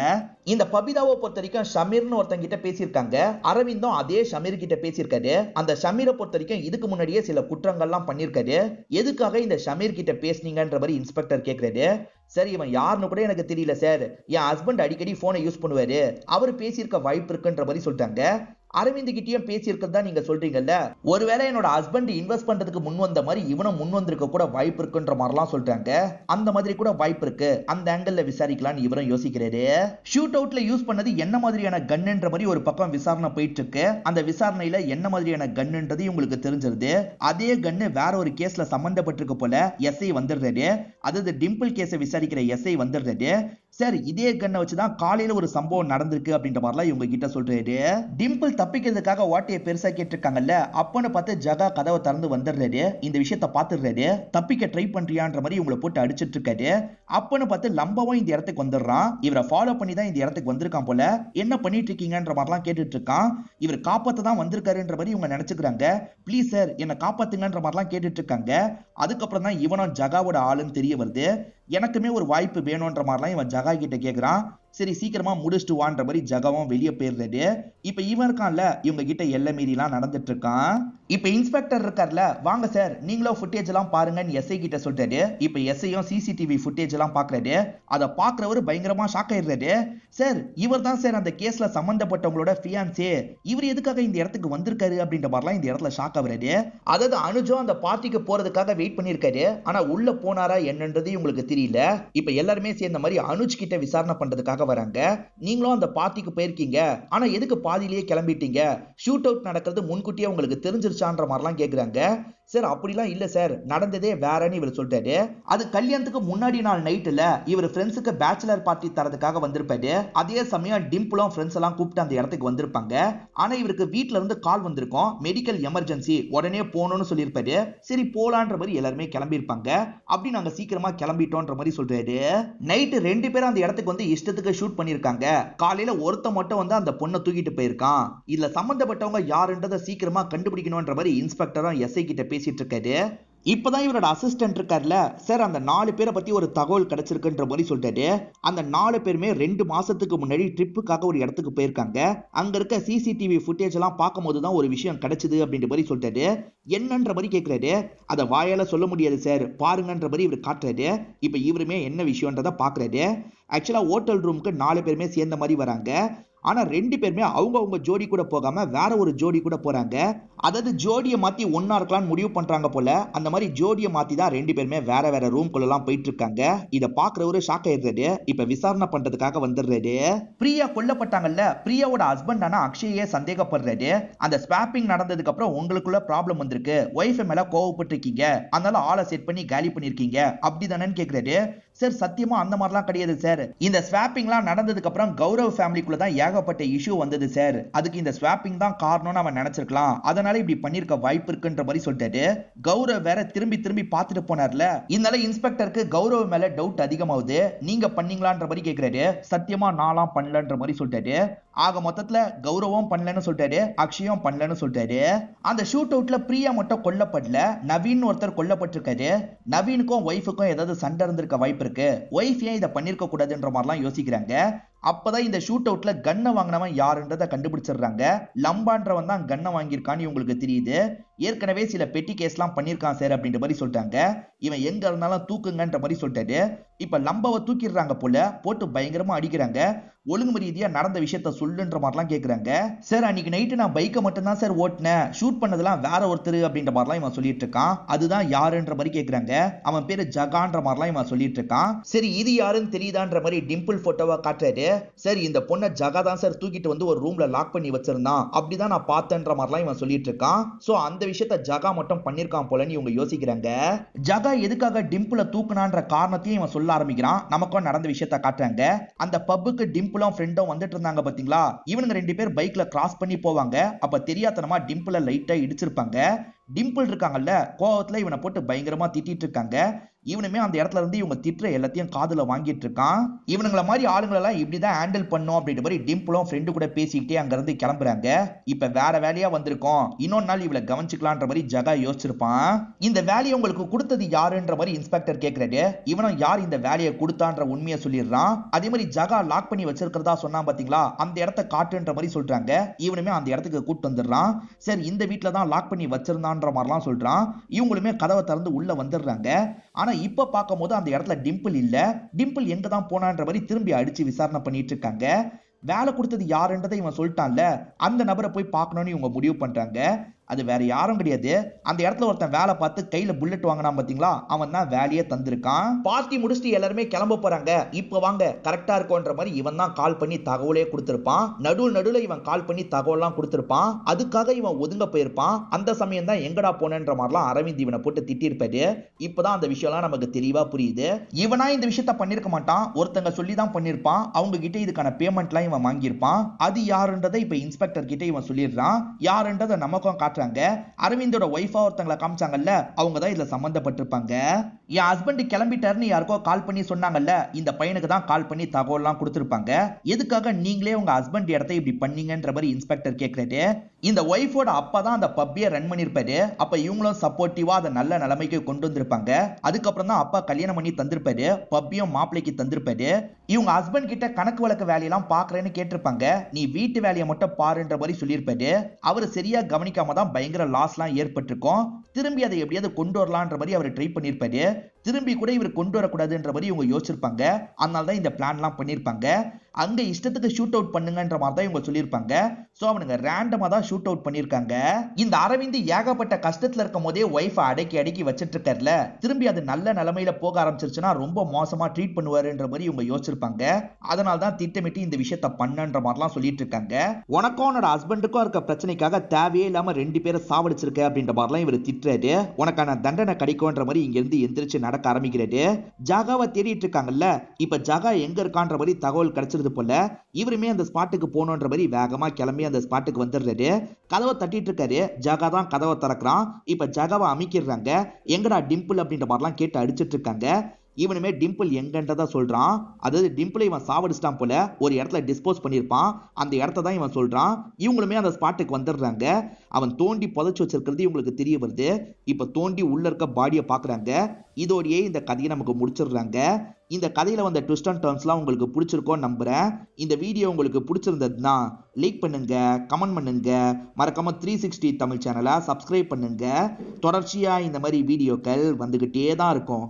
இந்த பபிதாவை பொறுத்த வரைக்கும் ஷமீர்னு ஒருத்தங்க கிட்ட பேசியிருக்காங்க. அரவிந்தும் அதே ஷமீர் கிட்ட பேசியிருக்காரு. அந்த ஷமீரை பொறுத்த வரைக்கும் இதுக்கு முன்னாடியே சில குற்றங்கள்லாம் பண்ணிருக்காரு. எதுக்காக இந்த ஷமீர் கிட்ட பேசுனீங்கன்ற மாதிரி இன்ஸ்பெக்டர் கேக்குறாரு. சார் இவன் யாருன்னு கூட எனக்கு தெரியல சார், என் ஹஸ்பண்ட் அடிக்கடி போனை யூஸ் பண்ணுவாரு, அவர் பேசியிருக்க வாய்ப்பு இருக்குன்ற மாதிரி சொல்லிட்டாங்க. அரவிந்த் கிட்டயும் பேசியிருக்கிறதா நீங்க சொல்றீங்கல்ல, ஒருவேளை என்னோட ஹஸ்பண்ட் இன்வெஸ்ட் பண்றதுக்கு முன் வந்த மாதிரி இவனும் முன் வந்திருக்க கூட வாய்ப்பு இருக்குன்ற மாதிரிலாம் சொல்றாங்க. அந்த மாதிரி கூட வாய்ப்பு இருக்கு, அந்த ஆங்கிள் விசாரிக்கலாம்னு இவரும் யோசிக்கிறாரு. ஷூட் அவுட்ல யூஸ் பண்ணது என்ன மாதிரியான கன்னுன்ற மாதிரி ஒரு பக்கம் விசாரணை போயிட்டு இருக்கு. அந்த விசாரணையில என்ன மாதிரியான கன்னுன்றது உங்களுக்கு தெரிஞ்சிருது. அதே கன்னு வேற ஒரு கேஸ்ல சம்பந்தப்பட்டிருக்கு போல எஸ்ஐ வந்துடுறாரு. அதாவது டிம்பிள் கேஸை விசாரிக்கிற எஸ்ஐ வந்துடுறாரு. சார் இதே கண்ணை வச்சுதான் காலையில ஒரு சம்பவம் நடந்திருக்கு அப்படின்ற மாதிரிலாம் இவங்க கிட்ட சொல்றாரு. டிம்பிள் தப்பிக்கிறதுக்காக வாட்டியை பெருசா கேட்டிருக்காங்கல்ல, அப்பன்னு பார்த்து ஜகா கதவை திறந்து வந்துடுறாரு. இந்த விஷயத்த பாத்துடுறாரு. தப்பிக்க ட்ரை பண்றியான்ற மாதிரி இவங்களை போட்டு அடிச்சிட்டு இருக்காரு. அப்பன்னு பார்த்து லம்பவும் இந்த இடத்துக்கு வந்துடுறான். இவரை ஃபாலோ பண்ணி தான் இந்த இடத்துக்கு வந்திருக்கான் போல. என்ன பண்ணிட்டு இருக்கீங்கன்ற மாதிரிலாம் கேட்டுட்டு இருக்கான். இவர் காப்பாத்த தான் வந்திருக்காருன்ற மாதிரி இவங்க நினைச்சுக்கிறாங்க. ப்ளீஸ் சார் என்ன காப்பாத்துங்கன்ற மாதிரிலாம் கேட்டுட்டு இருக்காங்க. அதுக்கப்புறம் தான் இவனும் ஜகாவோட ஆளுன்னு தெரிய வருது. எனக்குமே ஒரு வாய்ப்பு வேணும்ன்ற மாதிரிலாம் இவன் ஜகா கிட்ட கேக்குறான். சரி சீக்கிரமா முடிச்சுட்டு வான்ற மாதிரி ஜகாவும் வெளியே போயிடுறாரு. இப்ப இவன் இருக்கான்ல, இவங்க கிட்ட எல்லை மீறிலாம் நடந்துட்டு இருக்கான். இப்ப இன்ஸ்பெக்டர் இருக்கார்ல, வாங்க சார் நீங்களும் ஃபுட்டேஜ் எல்லாம் பாருங்கன்னு எஸ்ஐ கிட்ட சொல்றாரு. இப்ப எஸ்ஐயும் சிசிடிவி ஃபுட்டேஜ் எல்லாம் பாக்குறாரு. அதை பாக்குறவரு பயங்கரமா ஷாக் ஆயிடுறாரு. சார் இவர் தான் சார் அந்த கேஸ்ல சம்பந்தப்பட்டவங்களோட ஃபியான்சே, இவர் எதுக்காக இந்த இடத்துக்கு வந்திருக்காரு அப்படின்ற மாதிரிலாம் இந்த இடத்துல ஷாக் ஆகுறாரு. அதாவது அனுஜும் அந்த பார்ட்டிக்கு போறதுக்காக வெயிட் பண்ணிருக்காரு. ஆனா உள்ள போனாரா என்னன்றது உங்களுக்கு தெரியல. இப்ப எல்லாருமே சேர்ந்த மாதிரி அனுஜ் கிட்ட விசாரணை பண்றதுக்காக வராங்க. நீங்களும் அந்த பார்ட்டிக்கு போயிருக்கீங்க, ஆனா எதுக்கு பாதியிலேயே கிளம்பிட்டீங்க, ஷூட் அவுட் நடக்கிறது முன்கூட்டியே உங்களுக்கு தெரிஞ்சிருச்சான்ற மாதிரிலாம் கேக்குறாங்க. சார் அப்படிலாம் இல்ல சார், நடந்ததே வேறன்னு இவர் சொல்றாரு. அது கல்யாணத்துக்கு முன்னாடி நாள் நைட்ல இவர் ஃப்ரெண்ட்ஸுக்கு பேச்சுலர் பார்ட்டி தரதுக்காக வந்திருப்பாரு. அதே சமயம் டிம்பிளும் ஃப்ரெண்ட்ஸ் எல்லாம் கூப்பிட்டு அந்த இடத்துக்கு வந்திருப்பாங்க. ஆனா இவருக்கு வீட்ல இருந்து கால் வந்திருக்கும், மெடிக்கல் எமர்ஜென்சி உடனே போகணும்னு சொல்லியிருப்பாரு. சரி போலான்ற மாதிரி எல்லாருமே கிளம்பியிருப்பாங்க. அப்படி நாங்க சீக்கிரமா கிளம்பிட்டோன்ற மாதிரி சொல்றாரு. நைட்டு 2 பேரும் அந்த இடத்துக்கு வந்து இஷ்டத்துக்கு ஷூட் பண்ணிருக்காங்க. காலையில ஒருத்த மட்டும் வந்து அந்த பொண்ணை தூக்கிட்டு போயிருக்கான். இதுல சம்பந்தப்பட்டவங்க யாருன்றதை சீக்கிரமா கண்டுபிடிக்கணும்ன்ற மாதிரி இன்ஸ்பெக்டரும் எஸ்ஐ கிட்ட பேசிட்டு இருக்காரு. இப்பதான் இவரோட அசிஸ்டன்ட் இருக்கார்ல சார், அந்த 4 பேரை பத்தி ஒரு தகவல் கிடைச்சிருக்குன்ற மாதிரி சொல்லிட்டாரு. அந்த 4 பேருமே 2 மாசத்துக்கு முன்னாடி ட்ரிப்புக்காக ஒரு இடத்துக்கு போயிருக்காங்க. அங்க இருக்க சிசிடிவி ஃபுட்டேஜ் எல்லாம் பார்க்கும் போதுதான் ஒரு விஷயம் கிடைச்சது அப்படின்ற மாதிரி சொல்லிட்டாரு. என்னன்ற மாதிரி கேட்கிறாரு. அதை வாயால சொல்ல முடியாது சார், பாருங்கன்ற மாதிரி இவர் காட்டுறாரு. இப்ப இவருமே என்ன விஷயம்ன்றத பாக்குறாரு. ஆக்சுவலா ஹோட்டல் ரூமுக்கு 4 பேருமே சேர்ந்த மாதிரி வராங்க. ஆனா 2 பேருமே அவங்க ஜோடி கூட போகாம வேற ஒரு ஜோடி கூட போறாங்க. அதாவது ஜோடியை மாத்தி ஒன்னா இருக்கலாம்னு முடிவு பண்றாங்க போல. அந்த மாதிரி ஜோடியை மாத்தி தான் 2 பேருமே வேற வேற ரூம்குள்ள எல்லாம் போயிட்டு இருக்காங்க. இத பாக்குறவரு ஷாக் ஆயிடுறாரு. இப்ப விசாரணை பண்றதுக்காக வந்துடுறாரு. பிரியா கொல்லப்பட்டாங்கல்ல, பிரியாவோட ஹஸ்பண்ட் ஆனா அக்ஷயே சந்தேகப்படுறாரு. அந்த ஸ்வாப்பிங் நடந்ததுக்கு அப்புறம் உங்களுக்குள்ள ப்ராப்ளம் வந்திருக்கு, ஒய்ஃப் மேல கோவப்பட்டு இருக்கீங்க, அதனால ஆளை செட் பண்ணி காலி பண்ணிருக்கீங்க அப்படிதானு கேக்குறாரு. சார் சத்தியமா அந்த மாதிரிலாம் கிடையாது சார், இந்த ஸ்வாப்பிங்லாம் நடந்ததுக்கு அப்புறம் கௌரவ் ஃபேமிலிக்குள்ள தான் ஏகப்பட்ட இஷ்யூ வந்தது சார், அதுக்கு இந்த ஸ்வாப்பிங் தான் காரணம்னு அவன் நினைச்சிருக்கலாம், அதனால இப்படி பண்ணிருக்க வாய்ப்பு இருக்குன்ற மாதிரி சொல்லிட்டாரு. கௌரவ் வேற திரும்பி திரும்பி பார்த்துட்டு போனார்ல, இதனால இன்ஸ்பெக்டருக்கு கௌரவ் மேல டவுட் அதிகமாகுது. நீங்க பண்ணீங்களான்ற மாதிரி கேக்குறாரு. சத்தியமா நான்லாம் பண்ணலன்ற மாதிரி சொல்லிட்டாரு. ஆக மொத்தத்துல கௌரவம் பண்ணலன்னு சொல்லிட்டாரு, அக்ஷயும் பண்ணலன்னு சொல்லிட்டாரு. அந்த ஷூட் அவுட்ல பிரியா மட்டும் கொல்லப்படல, நவீன் ஒருத்தர் கொல்லப்பட்டிருக்காரு. நவீனுக்கும் ஒய்ஃபுக்கும் ஏதாவது சண்டை இருந்திருக்க வாய்ப்பு இருக்கு, ஒய்ஃப் ஏன் இதை பண்ணிருக்க கூடாதுன்ற மாதிரிலாம் யோசிக்கிறாங்க. அப்பதான் இந்த ஷூட் அவுட்ல கன்னை வாங்கினவன் யாருன்றதை கண்டுபிடிச்சிடுறாங்க. லம்பான்றவன் தான் கன்னை வாங்கியிருக்கான்னு இவங்களுக்கு தெரியுது. ஏற்கனவே சில பெட்டி கேஸ்லாம் பண்ணியிருக்கான் சார் அப்படின்ற மாதிரி சொல்லிட்டாங்க. இவன் எங்க இருந்தாலும் தூக்குங்கன்ற மாதிரி சொல்லிட்டாரு. இப்ப லம்பாவை தூக்கிடுறாங்க போல, போட்டு பயங்கரமா அடிக்கிறாங்க. ஒழுங்கு ரீதியா நடந்த விஷயத்த சொல்லுன்ற மாதிரிலாம் கேட்கறாங்க. சார் அன்னைக்கு நைட்டு நான் பைக்கை மட்டும் தான் சார் ஓட்டினேன், ஷூட் பண்ணதெல்லாம் வேற ஒருத்தர் அப்படின்ற மாதிரிலாம் இவன் சொல்லிட்டு இருக்கான். அதுதான் யாருன்ற மாதிரி கேட்கறாங்க. அவன் பேரு ஜகான்ற மாதிரிலாம் இவன் சொல்லிட்டு இருக்கான். சரி இது யாருன்னு தெரியுதான்ற மாதிரி டிம்பிள் போட்டோவா காட்டுறாரு. சரி இந்த பொண்ணை ஜகா தான் சார் தூக்கிட்டு வந்து ஒரு ரூம்ல லாக் பண்ணி வச்சிருந்தான், அப்படிதான் நான் பார்த்தேன்ற மாதிரிலாம் இவன் சொல்லிட்டு இருக்கான். சோ அந்த விஷயத்த ஜகா மட்டும் பண்ணிருக்கான் போலன்னு இவங்க யோசிக்கிறாங்க. ஜகா எதுக்காக டிம்பிள தூக்குனான்ற காரணத்தையும் இவன் சொல்ல ஆரம்பிக்கிறான். நமக்கும் நடந்த விஷயத்த காட்டுறாங்க. அந்த பப்புக்கு டிம்பிளும் ஃப்ரெண்டும் வந்துட்டு இருந்தாங்க பாத்தீங்களா, இவனுங்க 2 பேர் பைக்ல கிராஸ் பண்ணி போவாங்க. அப்ப தெரியாதனமா டிம்பிள லைட்டா இடிச்சிருப்பாங்க. டிம்பிள் இருக்காங்கல்ல, கோவத்துல இவனை போட்டு பயங்கரமா திட்டிட்டு இருக்காங்க. இவனுமே அந்த இடத்துல இருந்து இவங்க திட்டுற எல்லாத்தையும் காதுல வாங்கிட்டு இருக்கான். இவனுங்கள மாதிரி ஆளுங்களெல்லாம் இப்படிதான் ஹேண்டில் பண்ணும் அப்படின்ற மாதிரி டிம்பிளும் ஃப்ரெண்டு கூட பேசிக்கிட்டே அங்க இருந்து கிளம்புறாங்க. இப்ப வேற வேலையா வந்திருக்கோம், இன்னொரு நாள் இவளை கவனிச்சுக்கலான்ற மாதிரி ஜகா யோசிச்சிருப்பான். இந்த வேலையை உங்களுக்கு கொடுத்தது யாருன்ற மாதிரி இன்ஸ்பெக்டர் கேட்கிறாரு. இவனும் யார் இந்த வேலையை கொடுத்தான்ற உண்மையை சொல்லிடுறான். அதே மாதிரி ஜகா லாக் பண்ணி வச்சிருக்கிறதா சொன்னா பாத்தீங்களா, அந்த இடத்த காட்டுன்ற மாதிரி சொல்றாங்க. இவனுமே அந்த இடத்துக்கு கூட்டு வந்துடுறான். சரி இந்த வீட்டுல தான் லாக் பண்ணி வச்சிருந்தான்ற மாதிரிலாம் சொல்றான். இவங்களுமே கதவை திறந்து உள்ள வந்துடுறாங்க. ஆனா இப்ப பார்க்கும்போது அந்த இடத்துல டிம்பிள் இல்ல. டிம்பிள் எங்க தான் போனான்ற மாதிரி திரும்பி அடிச்சு விசாரணை பண்ணிட்டு இருக்காங்க. வேலை கொடுத்தது யாருன்றதை இவன் சொல்லிட்டான்ல, அந்த நபரை போய் பார்க்கணும்னு இவங்க முடிவு பண்றாங்க. அது வேற யாரும் கிடையாது, அந்த இடத்துல ஒருத்தன் வேலை பார்த்து கையில புல்லட் வாங்கினா பாத்தீங்களா, அவன் தான் வேலையே தந்திருக்கான். பார்ட்டி முடிச்சுட்டு எல்லாருமே கிளம்ப போறாங்க. இப்ப வாங்க கரெக்டா இருக்கும்ன்ற மாதிரி இவன் தான் கால் பண்ணி தகவலே கொடுத்திருப்பான். நடுவுல இவன் கால் பண்ணி தகவல்லாம் கொடுத்திருப்பான். அதுக்காக இவன் ஒதுங்க போயிருப்பான். அந்த சமயம் தான் எங்கடா போனன்ற மாதிரிலாம் அரவிந்த் இவனை போட்டு திட்டிருப்பாரு. இப்பதான் அந்த விஷயம்லாம் நமக்கு தெளிவா புரியுது. இவனா இந்த விஷயத்த பண்ணிருக்க மாட்டான், ஒருத்தங்க சொல்லி தான் பண்ணிருப்பான். அவங்க கிட்ட இதுக்கான பேமெண்ட்லாம் இவன் வாங்கியிருப்பான். அது யாருன்றதை இப்ப இன்ஸ்பெக்டர் கிட்ட இவன் சொல்லிடுறான். யாருன்றதை நமக்கும் காட்டுறாங்க. அரவிந்தோட ஒய்ஃபா ஒருத்தங்களை காமிச்சாங்கல்ல, அவங்க தான் இதுல சம்பந்தப்பட்டிருப்பாங்க. என் ஹஸ்பண்ட் கிளம்பிட்டாருன்னு யாருக்கோ கால் பண்ணி சொன்னாங்கல்ல, இந்த பையனுக்கு தான் கால் பண்ணி தகவல்லாம் கொடுத்திருப்பாங்க. எதுக்காக நீங்களே உங்க ஹஸ்பண்ட் இடத்தை இப்படி பண்ணீங்கன்ற மாதிரி இன்ஸ்பெக்டர் கேட்கிறாரு. இந்த ஒய்ஃபோட அப்பா தான் அந்த பப்பியை ரன் பண்ணிருப்பாரு. அப்ப இவங்களும் சப்போர்ட்டிவா அதை நல்ல நிலைமைக்கு கொண்டு வந்திருப்பாங்க. அதுக்கப்புறம் தான் அப்பா கல்யாணம் பண்ணி தந்திருப்பாரு, பப்பியும் மாப்பிளைக்கு தந்திருப்பாரு. இவங்க ஹஸ்பண்ட் கிட்ட கணக்கு வழக்கு வேலையெல்லாம் பாக்குறேன்னு கேட்டிருப்பாங்க. நீ வீட்டு வேலையை மட்டும் பாருன்ற மாதிரி சொல்லியிருப்பாரு. அவரு சரியா கவனிக்காம தான் பயங்கர லாஸ்லாம் ஏற்பட்டிருக்கும். திரும்பி அதை எப்படியாவது கொண்டு வரலான்ற மாதிரி அவர் ட்ரை பண்ணிருப்பாரு. திரும்பி கூட இவர் கொண்டு வரக்கூடாதுன்ற மாதிரி இவங்க யோசிச்சிருப்பாங்க. அதனால தான் இந்த பிளான்லாம் பண்ணிருப்பாங்க. அங்க இஷ்டத்துக்கு ஷூட் அவுட் பண்ணுங்கன்ற மாதிரி தான் இவங்க சொல்லியிருப்பாங்க. சோ அவனுங்க ரேண்டமா தான் ஷூட் அவுட் பண்ணிருக்காங்க. இந்த அரவிந்த் ஏகப்பட்ட கஷ்டத்துல இருக்கும் போதே ஒய்ஃபை அடக்கி வச்சிட்டு இருக்காருல, திரும்பி அது நல்ல நிலைமையில போக ஆரம்பிச்சிருச்சுன்னா ரொம்ப மோசமா ட்ரீட் பண்ணுவாருன்ற மாதிரி இவங்க யோசிச்சிருப்பாங்க. அதனால தான் திட்டமிட்டு இந்த விஷயத்த பண்ணன்ற மாதிரிலாம் சொல்லிட்டு இருக்காங்க. உனக்கும் உன்னோட ஹஸ்பண்டுக்கும் இருக்க பிரச்சனைக்காக தேவையே இல்லாம 2 பேரை சாவடிச்சிருக்க அப்படின்ற மாதிரிலாம் இவர் திட்டுறாரு. உனக்கான தண்டனை கிடைக்கும்ன்ற மாதிரி இங்க இருந்து எந்திரிச்சு நடக்க ஆரம்பிக்கிறாரு. ஜகாவை தேடிட்டு இருக்காங்கல்ல, இப்ப ஜகா எங்க இருக்கான்ற மாதிரி தகவல் கிடைச்சிருது போல. இவருமே அந்த ஸ்பாட்டுக்கு போகணுன்ற மாதிரி வேகமா கிளம்பி அந்த ஸ்பாட்டுக்கு வந்துடுறாரு. கதவை தட்டிட்டு இருக்காரு. ஜகா தான் கதவை திறக்கிறான். இப்ப ஜகாவை அமைக்கிறாங்க. எங்கடா டிம்பிள் அப்படின்ற மாதிரிலாம் கேட்டு அடிச்சிட்டு இருக்காங்க. இவனுமே டிம்பிள் எங்கன்றதா சொல்றான். அதாவது டிம்பிளை இவன் சாவடிச்சிட்டான் போல, ஒரு இடத்துல டிஸ்போஸ் பண்ணிருப்பான். அந்த இடத்த தான் இவன் சொல்றான். இவங்களுமே அந்த ஸ்பாட்டுக்கு வந்துடுறாங்க. அவன் தோண்டி புதைச்சு வச்சிருக்கிறது இவங்களுக்கு தெரிய வருது. இப்ப தோண்டி உள்ள இருக்க பாடியை பாக்குறாங்க. இதோடையே இந்த கதையை நமக்கு முடிச்சிடுறாங்க. இந்த கதையில வந்த ட்விஸ்ட் அண்ட் டர்ன்ஸ்லாம் உங்களுக்கு பிடிச்சிருக்கோன்னு நம்புறேன். இந்த வீடியோ உங்களுக்கு பிடிச்சிருந்ததுன்னா லைக் பண்ணுங்க, கமெண்ட் பண்ணுங்க, மறக்காம 360 தமிழ் சேனலை சப்ஸ்கிரைப் பண்ணுங்க. தொடர்ச்சியா இந்த மாதிரி வீடியோக்கள் வந்துகிட்டே தான் இருக்கும்.